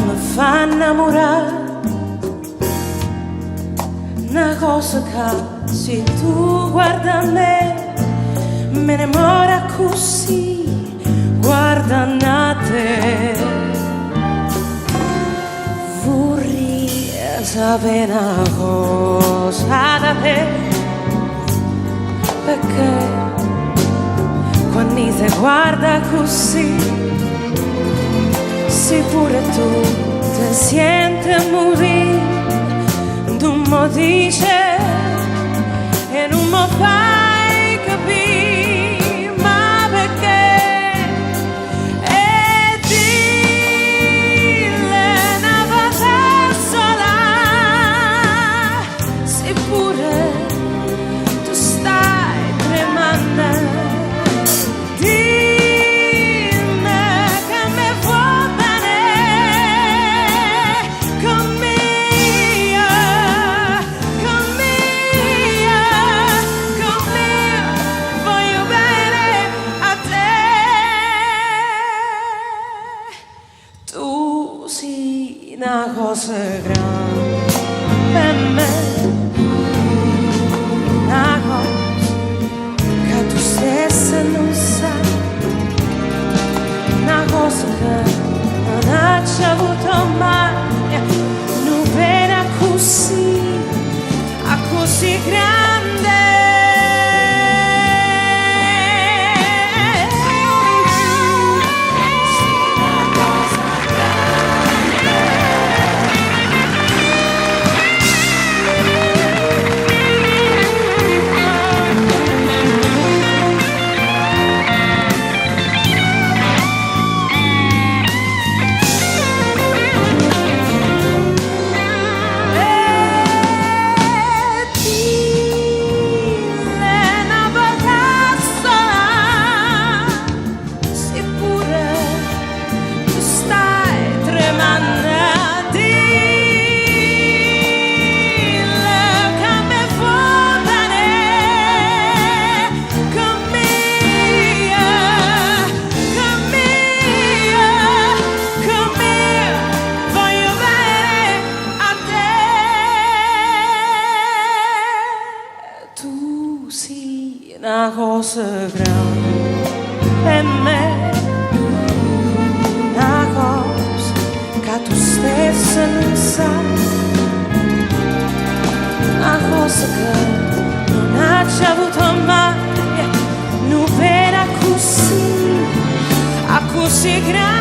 mi fa innamorare. Una cosa che se tu guarda me innamora così, guarda a te. Vorrei sapere una cosa da te, perché quando ti guarda così, se pure tu ti senti morire, tu mi dici e non mi fai capire, ma perché? E dille una volta sola, se pure tu stai tremando. Una cosa grande per me, una cosa che tu stessa non sai, una cosa che non hai avuto mai, non viene così, così grande. Una cosa grande per me, una cosa che tu stessa non sai, una cosa che non hai avuto mai, non viene così, così grande.